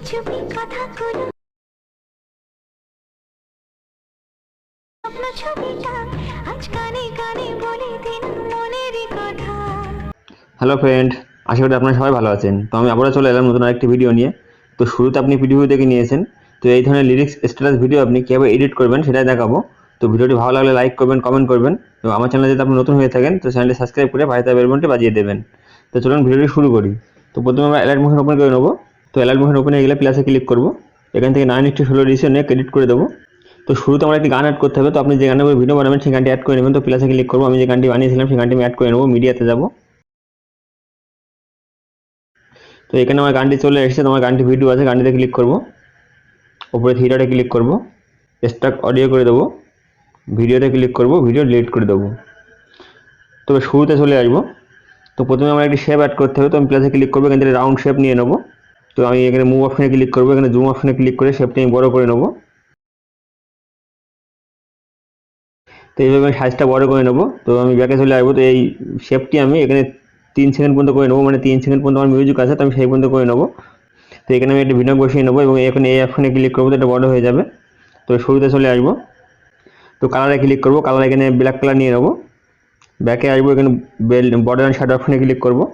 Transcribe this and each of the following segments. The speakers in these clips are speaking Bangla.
চুপি কথাগুলো আপনার ছবিটা আজ কানে কানে বলে দিন মনের কথা। হ্যালো ফ্রেন্ড, আশা করি আপনারা সবাই ভালো আছেন। তো আমি আবারও চলে এলাম নতুন আরেকটি ভিডিও নিয়ে। তো শুরুতে আপনি ভিডিও দেখে নিয়েছেন। তো এই ধরনের লিরিক্স স্ট্যাটাস ভিডিও আপনি কীভাবে এডিট করবেন সেটাই দেখাবো। তো ভিডিওটি ভালো লাগলে লাইক করবেন, কমেন্ট করবেন এবং আমার চ্যানেলে যদি আপনি নতুন হয়ে থাকেন তো চ্যানেলটি সাবস্ক্রাইব করে পাশে বেল বাটনটি বাজিয়ে দেবেন। তো চলুন ভিডিওটি শুরু করি। তো প্রথমে আমরা অ্যালার্ট মোশন ওপেন করে নেবো। তো অ্যালার্ট মোশন ওপেনে গেলে প্লাসে ক্লিক করবো। এখান থেকে 9:16 ডিসিশন নিয়ে এডিট করে দেবো। তো শুরুতে আমরা একটি গান অ্যাড করতে হবে। তো আপনি যে গানের উপর ভিডিও বানাবেন সেই গানটি অ্যাড করে নেবেন। তো প্লাসে ক্লিক করবো। আমি যে গানটি বানিয়েছিলাম সেই গানটি আমি অ্যাড করে নেবো। মিডিয়াতে যাবো। তো এখানে আমার গানটি চলে এসেছে। তোমার গানটি ভিডিও আছে, গানটিতে ক্লিক করব। উপরে থ্রি ডটে ক্লিক করব, স্টক অডিও করে দেবো। ভিডিওতে ক্লিক করব, ভিডিও ডিলিট করে দেবো। তবে শুরুতে চলে আসবো। তো প্রথমে আমার একটি শেপ অ্যাড করতে হবে। তো আমি প্লাসে ক্লিক করবো, এখান থেকে রাউন্ড শেপ নিয়ে নেবো। তো আমি এখানে মুভ অপশনে ক্লিক করবো, এখানে জুম অপশনে ক্লিক করে শেপটি আমি বড় করে নেবো। তো এইভাবে আমি সাইজটা বড় করে নেবো। তো আমি ব্যাকে চলে আসবো। তো এই শেপটি আমি এখানে 3 সেকেন্ড পর্যন্ত করে নেবো, মানে 3 সেকেন্ড পর্যন্ত আমার মিউজিক আছে, তো আমি সেই পর্যন্ত করে নেবো। তো এখানে আমি একটা ভিডিও বসিয়ে নেবো এবং এখানে এই অপশনে ক্লিক করবো, তো এটা বড় হয়ে যাবে। তো শুরুতে চলে আসবো। তো কালারে ক্লিক করবো, কালার এখানে ব্ল্যাক কালার নিয়ে নেবো। ব্যাকে আসবো, এখানে বর্ডার অ্যান্ড শ্যাডো অপশনে ক্লিক করবো,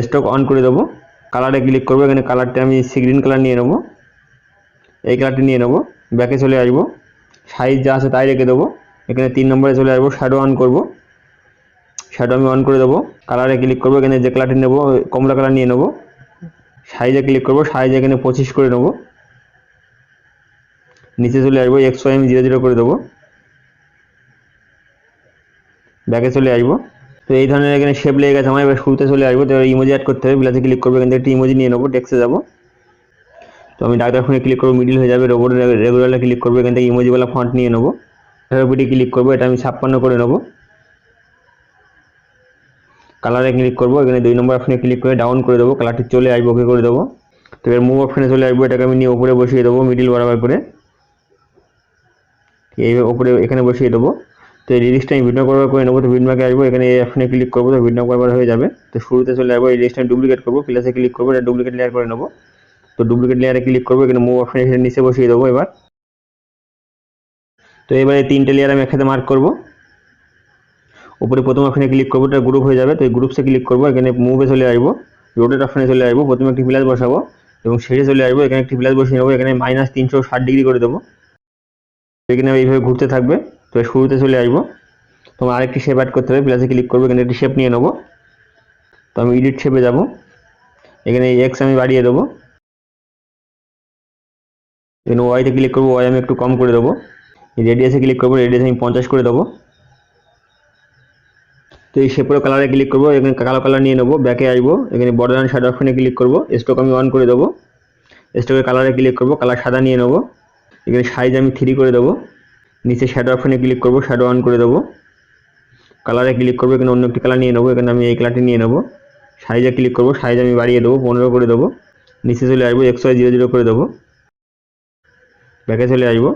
স্টক অন করে দেবো। কালারে ক্লিক করবো, এখানে কালারটা আমি সি গ্রিন কালার নিয়ে নেবো। এই কালারটি নিয়ে নেবো। ব্যাকে চলে আসবো, সাইজ যা আছে তাই রেখে দেবো। এখানে 3 নম্বরে চলে আসবো, শ্যাডো অন করবো। শ্যাডো আমি অন করে দেবো। কালারে ক্লিক করবো, এখানে যে কালারটি নেবো কমলা কালার নিয়ে নেবো। সাইজে ক্লিক করবো, সাইজ এখানে 25 করে নেবো। নিচে চলে আসবো, XY আমি 0 করে দেবো। ব্যাকে চলে আসবো। তো এই ধরনের এখানে শেপ লেগে গেছে আমার। এবার শুরুতে চলে আসবো। তো ইমোজি অ্যাড করতে হবে। প্লাসে ক্লিক করবো, এখান থেকে একটি ইমোজি নিয়ে নেবো, টেক্সটে যাবো। তো আমি ডার্ক ফোনে ক্লিক করবো, মিডিল হয়ে যাবে। রোবট রেগুলারে ক্লিক করবো, এখান থেকে ইমোজিওয়ালা ফন্ট নিয়ে নেবো। ওপিটি ক্লিক করবো, এটা আমি 56 করে নেবো। কালারে ক্লিক করবো, এখানে 2 নম্বর অপশনে ক্লিক করে ডাউন করে দেবো। কালারটি চলে আসবো, ওকে করে দেবো। তো এবার মুভ অপশনে চলে আসবো, এটাকে আমি নিয়ে উপরে বসিয়ে দেবো, মিডিল বরাবর করে এই উপরে এখানে বসিয়ে দেবো। তো এই লিরিক্সটা আমি ভিডিও করবার করে নেবো। তো ভিডিওকে আসবো, এখানে এই অপশনে ক্লিক করবো, তো ভিডিও করবার হয়ে যাবে। তো শুরুতে চলে আসবো, এই লিরিক্সটা ডুপ্লিকেট করবো, প্লাসে ক্লিক করবো, এটা ডুপ্লিকেট লেয়ার করে নেবো। তো ডুপ্লিকেট লেয়ারে ক্লিক করবো, এখানে মুভ অপশনে এখানে নিচে বসিয়ে দেবো এবার। তো এবারে 3টে লেয়ার আমি একসাথে মার্ক করবো। উপরে প্রথম অপশনে ক্লিক করবো, এটা গ্রুপ হয়ে যাবে। তো এই গ্রুপসে ক্লিক করবো, এখানে মুভে চলে আসবো, রোটেট অপশনে চলে আসবো। প্রথমে একটি প্লাস বসাবো এবং শেষে চলে আসবো, এখানে একটি প্লাস বসিয়ে নেবো। এখানে -360 ডিগ্রি করে দেবো। এখানে এইভাবে ঘুরতে থাকবে। তো শুরুতে চলে আসবো। তোমার আরেকটি শেপ অ্যাড করতে হবে। প্লাসে ক্লিক করবো, এখানে একটি শেপ নিয়ে নেবো। তো আমি এডিট শেপে যাবো, এখানে এই এক্স আমি বাড়িয়ে দেবো। এখানে ওয়াইতে ক্লিক করবো, ওয়াই আমি একটু কম করে দেবো। রেডিয়াসে ক্লিক করবো, রেডিয়াস আমি 50 করে দেবো। তো এই শেপের কালারে ক্লিক করবো, এখানে কালো কালার নিয়ে নেবো। ব্যাকে আসবো, এখানে বর্ডার অ্যান্ড শ্যাডো অপশনে ক্লিক করবো, স্টক আমি অন করে দেবো। স্টকের কালারে ক্লিক করবো, কালার সাদা নিয়ে নেবো। এখানে সাইজ আমি 3 করে দেবো। নিচে শ্যাডো অপশনে ক্লিক করবো, শ্যাডো অন করে দেবো। কালারে ক্লিক করবো, এখানে অন্য একটি কালার নিয়ে নেবো। এখানে আমি এই কালারটি নিয়ে নেবো। সাইজে ক্লিক করবো, সাইজ আমি বাড়িয়ে দেবো, 15 করে দেবো। নিচে চলে আসবো, XY 0 করে দেবো। ব্যাকে চলে আসবো।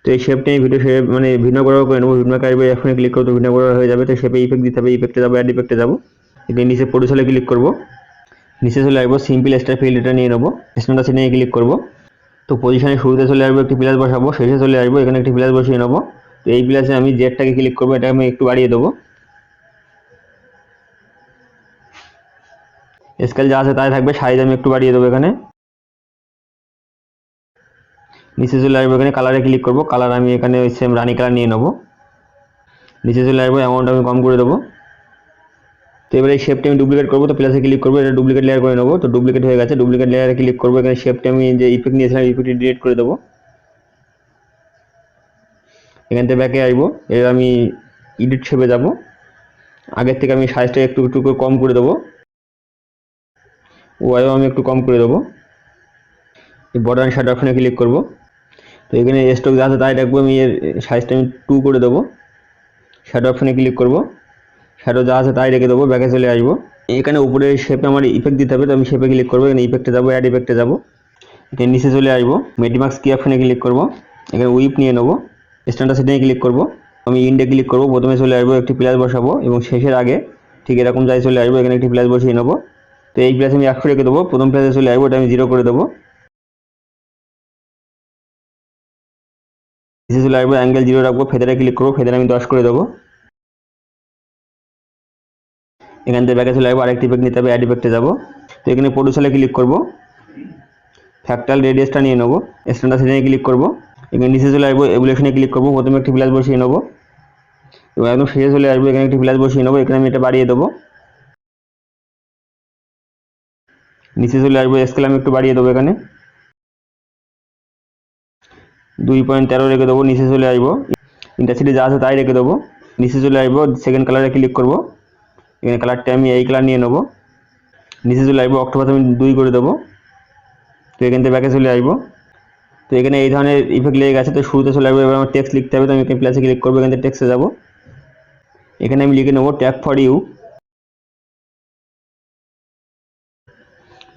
তো এই শেপটা আমি ভিডিও শেপ মানে ভিন্ন করার করে নেবো। ভিডিওকে আসবো, এখানে ক্লিক করবো, ভিন্ন করা হয়ে যাবে। তো শেপে ইফেক্ট দিতে হবে, ইফেক্টে যাবো, অ্যাড ইফেক্টে যাবো। এখানে নিচে প্রডিউসারে ক্লিক করবো, নিচে চলে আসবো, সিম্পল স্টার ফিল্ড এটা নিয়ে নেবো। স্ট্যান্ডার্ড সেটিংয়ে ক্লিক করবো। তো পজিশনে শুরুতে চলে আসবো, একটি প্লাস বসাবো। শেষে চলে আসবো, এখানে একটি প্লাস বসিয়ে নেবো। তো এই প্লাসে আমি জেডটাকে ক্লিক করবো, এটা আমি একটু বাড়িয়ে দেবো। স্কেল যা আছে তাই থাকবে, সাইজ আমি একটু বাড়িয়ে দেবো এখানে। নিচে চলে আসবো, এখানে কালারে ক্লিক করবো, কালার আমি এখানে ওই সেম রানি কালার নিয়ে নেবো। নিচে চলে আসবো, অ্যামাউন্ট আমি কম করে দেবো। তো এবার এই শেপটা আমি ডুপ্লিকেট করবো। তো প্লাসে ক্লিক করবো, এটা ডুপ্লিকেট লেয়ার করে নেবো। তো ডুপ্লিকেট হয়ে গেছে, ডুপ্লিকেট লেয়ারে ক্লিক করবো। এখানে শেপটা আমি যে ইফেক্ট নিয়েছিলাম ইফেক্টটি ডিলিট করে দেবো। এখান থেকে ব্যাকে আসবো, এবার আমি এডিট শেপে যাবো। আগের থেকে আমি সাইজটা একটু একটু করে কম করে দেবো, ওয়াইও আমি একটু কম করে দেবো। বর্ডার অ্যান্ড শ্যাডো অপশনে ক্লিক করবো। তো এখানে স্টক যা আছে তাই রাখবো, আমি এর সাইজটা আমি 2 করে দেবো। শ্যাডো অপশনে ক্লিক করবো, শ্যাডো যা আছে তাই রেখে দেবো। ব্যাকে চলে আসবো, এখানে উপরে শেপে আমার ইফেক্ট দিতে হবে। তো আমি শেপে ক্লিক করবো, এখানে ইফেক্টে যাবো, অ্যাড ইফেক্টে যাবো। এখানে নিচে চলে আসবো, মেটিমাক্স কি অপশনে ক্লিক করবো। এখানে উইপ নিয়ে নেবো, স্ট্যান্ডার্ড সেটিংয়ে ক্লিক করবো। আমি ইন্ডে ক্লিক করবো, প্রথমে চলে আসবো, একটি প্লাস বসাবো এবং শেষের আগে ঠিক এরকম যাই চলে আসবো, এখানে একটি প্লাস বসিয়ে নেবো। তো এই প্লাস আমি 100 রেখে দেবো, প্রথম প্লাসে চলে আসবো, এটা আমি 0 করে দেবো। নিচে চলে আসবো, অ্যাঙ্গেল 0 রাখবো, ফেদারে ক্লিক করবো, ফেদারে আমি 10 করে দেবো। এখান থেকে ব্যাকে চলে আসবো, আরেকটি ইফেক্ট নিতে হবে, অ্যাড ইফেক্টে যাবো। তো এখানে প্রোডিউসারে ক্লিক করবো, ফ্র্যাকটাল রেডিয়াসটা নিয়ে নেবো, স্ট্যান্ডার্ড সেটিংয়ে ক্লিক করবো। এখানে নিচে চলে আসবো, এভুলেশনে ক্লিক করবো, প্রথমে একটি প্লাস বসিয়ে নেবো, এবং একদম শেষে চলে আসবো, এখানে একটি প্লাস বসিয়ে নেবো, এখানে আমি এটা বাড়িয়ে দেবো। নিচে চলে আসবো, স্কেল আমি একটু বাড়িয়ে দেবো, এখানে 2.13 রেখে দেবো। নিচে চলে আসবো, ইন্টারসিটি যা আছে তাই রেখে দেবো। নিচে চলে আসবো, সেকেন্ড কালারে ক্লিক করবো, এখানে কালারটা আমি এই কালার নিয়ে নেবো। নিচে চলে আসবো, অক্টোপাস আমি 2 করে দেবো। তো এখান থেকে ব্যাকে চলে আসবো। তো এখানে এই ধরনের ইফেক্ট লেগে গেছে, তো শুরুতে চলে আসবো, এবার আমার টেক্সট লিখতে হবে, তো আমি এখানে প্লাসে ক্লিক করবো, এখান থেকে টেক্সটে যাবো, এখানে আমি লিখে নেবো ট্যাগ ফর ইউ।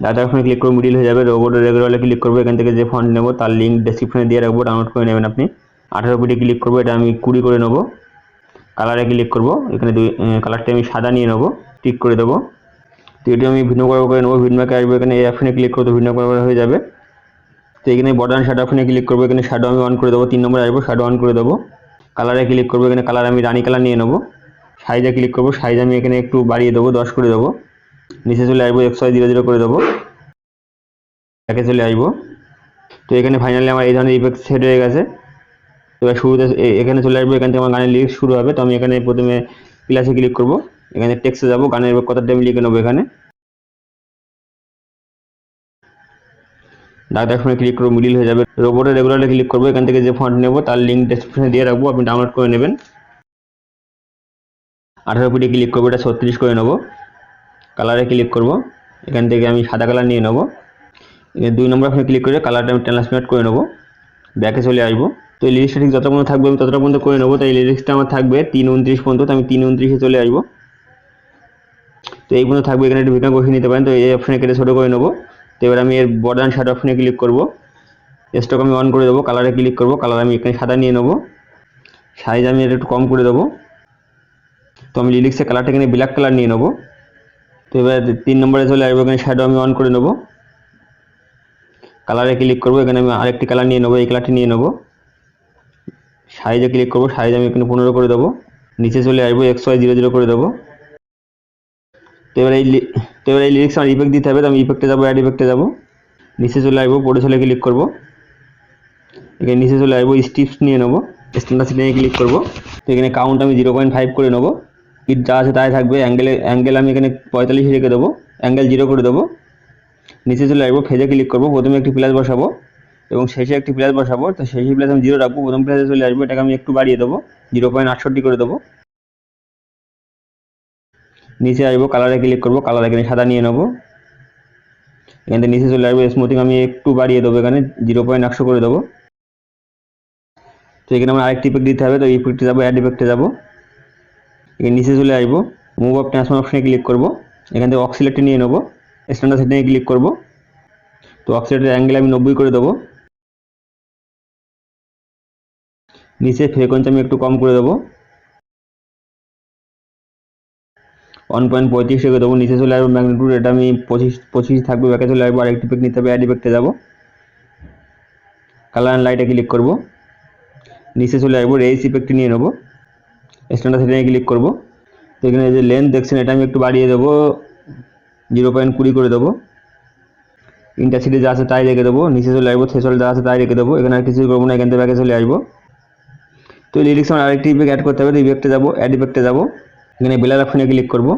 ডাটা অপশনে ক্লিক করে মিডিল হয়ে যাবে, রোবটের রেগুলারে ক্লিক করবো, এখান থেকে যে ফন্ট নেবো তার লিঙ্ক ডেসক্রিপশনে দিয়ে রাখবো, ডাউনলোড করে নেবেন আপনি। 18 পিটি ক্লিক করবো, এটা আমি 20 করে নেবো। কালারে ক্লিক করবো, এখানে কালারটা আমি সাদা নিয়ে নেবো, টিক করে দেবো। তো এটি আমি ভিন্ন করে নেবো, ভিন্নকে আসবো, এখানে এই অপশনে ক্লিক করবো, ভিন্ন করা হয়ে যাবে। তো এখানে বর্ডার অ্যান্ড শ্যাডো অপশনে ক্লিক করবো, এখানে শ্যাডো আমি অন করে দেবো, 3 নম্বরে আসবো, শ্যাডো অন করে দেবো। কালারে ক্লিক করবো, এখানে কালার আমি রানি কালার নিয়ে নেবো। সাইজে ক্লিক করবো, সাইজ আমি এখানে একটু বাড়িয়ে দেবো, 10 করে দেবো। নিচে চলে আসবো, XY00 করে দেবো, ব্যাকে চলে আসবো। তো এখানে ফাইনালি আমার এই ধরনের ইফেক্ট সেট হয়ে গেছে। এবার শুরুতে এখানে চলে আসবো, এখান থেকে আমার গানের লিরিক্স শুরু হবে। তো আমি এখানে প্রথমে প্লাসে ক্লিক করবো, এখানে টেক্সটে যাবো, গানের কথাটা আমি লিখে নেবো, এখানে ডাটা অপশনে ক্লিক করবো, মিডিল হয়ে যাবে, রোবটের রেগুলারে ক্লিক করবো, এখান থেকে যে ফন্ট নেবো তার লিঙ্ক ডেসক্রিপশনে দিয়ে রাখবো, আপনি ডাউনলোড করে নেবেন। 18 পিটি ক্লিক করবো, এটা 36 করে নেবো। কালারে ক্লিক করবো, এখান থেকে আমি সাদা কালার নিয়ে নেবো। 2 নম্বর অপশনে ক্লিক করে কালারটা আমি ট্রান্সফরমেট করে নেবো, ব্যাকে চলে আসবো। তো এই লিরিক্সটা ঠিক যতটা পর্যন্ত থাকবে আমি ততটা পর্যন্ত করে নেবো। তো এই লিরিক্সটা আমার থাকবে 3:29 পর্যন্ত, তো আমি 3:29-এ চলে আসবো। তো এই পর্যন্ত থাকবে, এখানে একটু ভিডিও বসিয়ে নিতে পারেন। তো এই অপশনে কেটে ছোটো করে নেবো। তো এবার আমি এর বর্ডার অ্যান্ড শ্যাডো অপশনে ক্লিক করবো, স্টক আমি অন করে দেবো, কালারে ক্লিক করবো, কালার আমি এখানে সাদা নিয়ে নেবো, সাইজ আমি এটা একটু কম করে দেবো। তো আমি লিরিক্সের কালারটা এখানে ব্ল্যাক কালার নিয়ে নেবো। তো এবার 3 নম্বরে চলে আসবো, এখানে শ্যাডো আমি অন করে নেবো, কালারে ক্লিক করবো, এখানে আমি আরেকটি কালার নিয়ে নেবো, এই কালারটি নিয়ে নেবো। সাইজে ক্লিক করবো, সাইজ আমি এখানে 15 করে দেবো। নিচে চলে আসবো, XY00 করে দেবো। তো এবার এই লিরিক্স আমার ইফেক্ট দিতে হবে, তো আমি ইফেক্টে যাবো, অ্যাড ইফেক্টে যাবো, নিচে চলে আসবো, প্রোডিউসারে ক্লিক করবো, এখানে নিচে চলে আসবো, স্টিপস নিয়ে নেবো, স্ট্যান্ডার্ড সেটিংয়ে ক্লিক করবো। তো এখানে কাউন্ট আমি 0.5 করে নেবো, পিচ যা আছে তাই থাকবে। অ্যাঙ্গেল আমি এখানে 45 রেখে দেবো, অ্যাঙ্গেল 0 করে দেবো। নিচে চলে আসবো, ফেজে ক্লিক করবো, প্রথমে একটি প্লাস বসাবো এবং শেষে একটি প্লাস বসাবো। তো শেষে প্লাস আমি 0 রাখবো, প্রথম প্লাসে চলে আসবো, এটাকে আমি একটু বাড়িয়ে দেবো, 0.68 করে দেবো। নিচে আসবো, কালারে ক্লিক করবো, কালার এখানে সাদা নিয়ে নেবো, এখান থেকে নিচে চলে আসবো, স্মুথিং আমি একটু বাড়িয়ে দেবো, এখানে 0.100 করে দেবো। তো এখানে আমার আরেকটি ইফেক্ট দিতে হবে, তো ইফেক্টে যাবো, অ্যাড ইফেক্টে যাবো, এখানে নিচে চলে আসবো, মুভ অফ ট্রান্সফর্ম অপশনে ক্লিক করবো, এখান থেকে অক্সিলেটে নিয়ে নেবো, স্ট্যান্ডার্ড সেটিংয়ে ক্লিক করবো। তো অক্সিলেটের অ্যাঙ্গেল আমি 90 করে দেবো, নিচে ফ্রিকোয়েন্সি আমি একটু কম করে দেবো, 1.35 রেখে দেবো। নিচে চলে আসবো, ম্যাগনিটিউড এটা আমি 25 থাকবে, ব্যাকে চলে আসবো, আরেকটি ইফেক্ট নিতে হবে, অ্যাড ইফেক্টে যাবো, কালার অ্যান্ড লাইটে ক্লিক করবো, নিচে চলে আসবো, রেস ইফেক্ট নিয়ে নেবো, স্ট্যান্ডার্ড সেটিংয়ে ক্লিক করবো। তো এখানে যে লেন্থ দেখছেন এটা আমি একটু বাড়িয়ে দেবো, 0.20 করে দেবো। ইন্টারসিটি যা আছে তাই রেখে দেবো, নিচে চলে আসবো, থ্রেশহোল্ড যা আছে তাই রেখে দেবো, এখানে আর কিছুই করবো না, এখান থেকে ব্যাকে চলে আসবো। তো লিরিক্স আমার আরেকটি ইফেক্ট অ্যাড করতে হবে, তো ইফেক্টে যাবো, অ্যাড ইফেক্টে যাবো, এখানে ব্লার অপশনে ক্লিক করবো,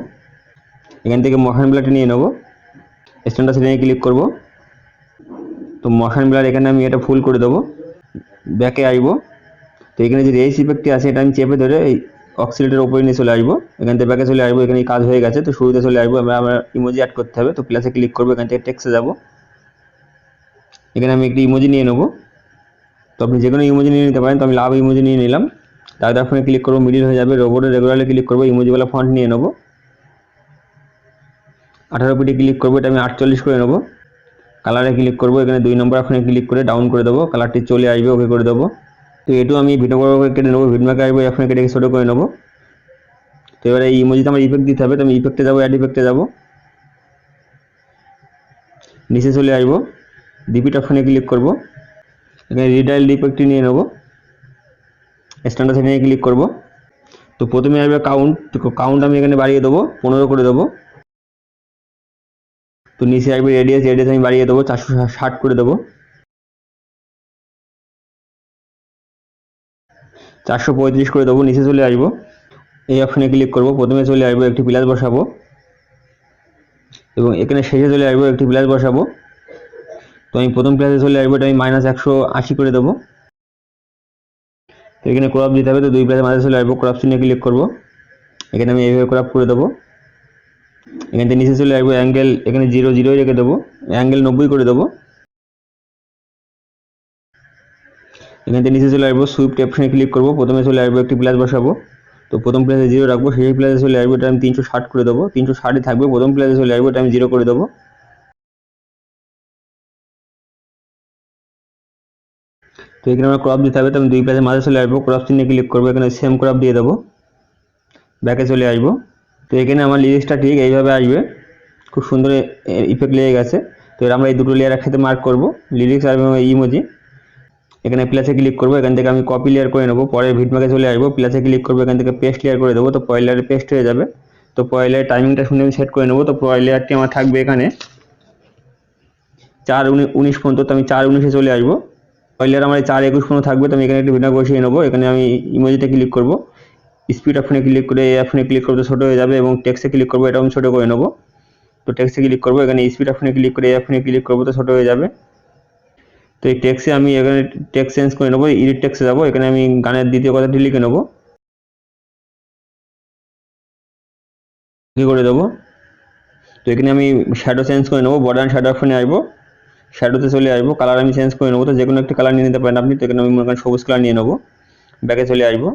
এখান থেকে মোশন ব্লারটি নিয়ে নেবো, স্ট্যান্ডার্ড সেটিংয়ে ক্লিক করবো। তো মোশন ব্লার এখানে আমি এটা ফুল করে দেবো, ব্যাকে আসবো। তো এখানে যে রেস ইফেক্টটি আছে এটা আমি চেপে ধরে এই অক্সিলেটের ওপরে নিয়ে চলে আসবো, এখান থেকে ব্যাকে চলে আসবো, এখানে কাজ হয়ে গেছে। তো শুরুতে চলে আসবো, আমার ইমোজি অ্যাড করতে হবে, তো প্লাসে ক্লিক করবো, এখান থেকে টেক্সটে যাবো, এখানে আমি একটি ইমোজি নিয়ে নেবো। তো আপনি যে কোনো ইমোজি নিয়ে নিতে পারেন, তো আমি লাভ ইমোজি নিয়ে নিলাম। তার ফোনে ক্লিক করবো, মিডিল হয়ে যাবে, রোবটের রেগুলারে ক্লিক করবো, ইমোজিওয়ালা ফন্ট নিয়ে নেবো, 18 পিটি ক্লিক করবো, এটা আমি 48 করে নেবো। কালারে ক্লিক করবো, এখানে 2 নম্বর ফোনে ক্লিক করে ডাউন করে দেবো, কালারটি চলে আসবে, ওকে করে দেবো। তো এটু আমি ভিডিও কেটে নেবো, ভিডিওকে আসবো, এখানে কেটে ছোটো করে নেবো। তো এবারে এই ইমোজিতে আমার ইফেক্ট দিতে হবে, তো আমি ইফেক্টে যাবো, অ্যাড ইফেক্টে যাবো, নিচে চলে আসবো, রিপিট অপশনে ক্লিক করব, এখানে রিডাইল ডিপেক্টটি নিয়ে নেব, স্ট্যান্ডার্ড সেটিংয়ে ক্লিক করব। তো প্রথমে আসবে কাউন্ট, তো কাউন্ট আমি এখানে বাড়িয়ে দেবো, 15 করে দেবো। তো নিচে আসবে রেডিয়াস, রেডিয়াস আমি বাড়িয়ে দেবো, 460 করে দেবো, 435 করে দেবো। নিচে চলে আসবো, এই অপশনে ক্লিক করব, প্রথমে চলে আসবো, একটি প্লাস বসাবো এবং এখানে শেষে চলে আসবো, একটি প্লাস বসাবো। তো আমি প্রথম প্লাসে চলে আসবো, এটা আমি -180 করে দেবো। তো এখানে ক্রপ দিতে হবে, তো 2 প্লাসের মাঝে চলে আসবো, ক্রপ চিহ্নে ক্লিক করব, এখানে আমি এইভাবে ক্রপ করে দেবো। এখান থেকে নিচে চলে আসবো, অ্যাঙ্গেল এখানে 0 0 রেখে দেবো, অ্যাঙ্গেল 90 করে দেবো। এখান থেকে নিচে চলে আসবো, সুইফট অপশনে ক্লিক করব, প্রথমে চলে আসবো, একটি প্লাস বসাবো। তো প্রথম প্লেসে 0 রাখবো, সেই প্লেসে চলে আসবো, এটা আমি 360 করে দেবো, 360ই থাকবে। প্রথম প্লেসে চলে আসবো, এটা আমি 0 করে দেবো। তো এখানে আমার ক্রপ দিতে হবে, তো আমি 2 প্লেসের মাঝে চলে আসবো, ক্রপ চিহ্নে ক্লিক করবো, এখানে সেম ক্রপ দিয়ে দেবো, ব্যাকে চলে আসবো। তো এখানে আমার লিরিক্সটা ঠিক এইভাবে আসবে, খুব সুন্দর ইফেক্ট লেগে গেছে। তো এর আমরা এই দুটো লেয়ার একসাথে মার্ক করবো, লিরিক্স আর ইমোজি। এখানে প্লাসে ক্লিক করবো, এখান থেকে আমি কপি লেয়ার করে নেবো, পরে ভিটমার্কে চলে আসবো, প্লাসে ক্লিক করবো, এখান থেকে পেস্ট লেয়ার করে দেবো। তো পরের লেয়ারে পেস্ট হয়ে যাবে। তো পরের লেয়ার টাইমিংটা শুনে আমি সেট করে নেবো। তো পরের লেয়ারটি আমার থাকবে এখানে 4:19 পর্যন্ত, তো আমি 4:19-এ চলে আসবো। পরের লেয়ার আমার 4:21 পর্যন্ত থাকবে, তো আমি এখানে একটু ভিটমার্ক বসিয়ে নেবো। এখানে আমি ইমোজিতে ক্লিক করবো, স্পিড অপশনে ক্লিক করে এই অপশনে ক্লিক করবো, তো ছোটো হয়ে যাবে, এবং টেক্সটে ক্লিক করবো, এটা আমি ছোটো করে নেবো। তো টেক্সটে ক্লিক করবো, এখানে স্পিড অপশনে ক্লিক করে এই অপশনে ক্লিক করবো, তো ছোটো হয়ে যাবে। তো এই টেক্সে আমি এখানে টেক্সট চেঞ্জ করে নেবো, এডিট টেক্সে যাবো, এখানে আমি গানের দ্বিতীয় কথাটি লিখে নেবো, কি করে দেবো। তো এখানে আমি শ্যাডো চেঞ্জ করে নেবো, বর্ডার অ্যান্ড শ্যাডো অপশনে আসবো, শ্যাডোতে চলে আসবো, কালার আমি চেঞ্জ করে নেবো। তো যে কোনো একটা কালার নিয়ে নিতে পারেন আপনি। তো এখানে আমি মনে করেন সবুজ কালার নিয়ে নেবো, ব্যাকে চলে আসবো।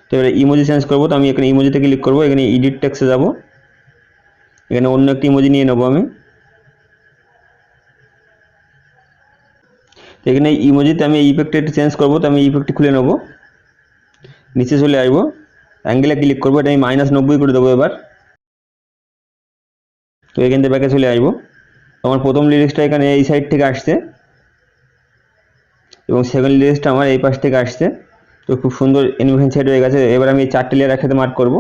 তো এবারে ইমোজি চেঞ্জ করবো, তো আমি এখানে ইমোজিতে ক্লিক করবো, এখানে এডিট টেক্সে যাবো, এখানে অন্য একটি ইমোজি নিয়ে নেবো আমি। তো এখানে ইমোজিতে আমি ইফেক্টটা একটু চেঞ্জ করবো, তো আমি ইফেক্টটি খুলে নেবো, নিচে চলে আসবো, অ্যাঙ্গেলে ক্লিক করবো, এটা আমি -90 করে দেবো এবার। তো এখান থেকে ব্যাকে চলে আসবো, আমার প্রথম লিরিক্সটা এখানে এই সাইড থেকে আসছে এবং সেকেন্ড লিরিক্সটা আমার এই পাশ থেকে আসছে। তো খুব সুন্দর অ্যানিমেশন সেট হয়ে গেছে। এবার আমি এই 4টে লেয়ার একসাথে মার্ক করবো,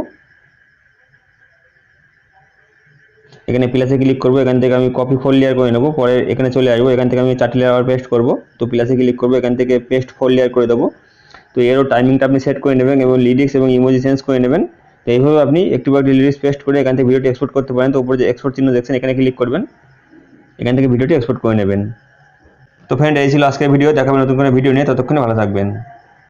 এখানে প্লাসে ক্লিক করবো, এখান থেকে আমি কপি 4 লেয়ার করে নেবো, পরে এখানে চলে আসবো, এখান থেকে আমি 4টে লেয়ার আবার পেস্ট করবো। তো প্লাসে ক্লিক করবো, এখান থেকে পেস্ট 4 লেয়ার করে দেবো। তো এরও টাইমিংটা আপনি সেট করে নেবেন এবং লিরিক্স এবং ইমোজি চেঞ্জ করে নেবেন। তো এইভাবে আপনি একটু লিরিক্স পেস্ট করে এখান থেকে ভিডিওটি এক্সপোর্ট করতে পারেন। তো উপরে যে এক্সপোর্ট চিহ্ন দেখছেন, এখানে ক্লিক করবেন, এখান থেকে ভিডিওটি এক্সপোর্ট করে নেবেন। তো ফ্রেন্ড, এই ছিল আজকের ভিডিও, দেখাবেন নতুন কোনো ভিডিও নিয়ে, ততক্ষণে ভালো থাকবেন।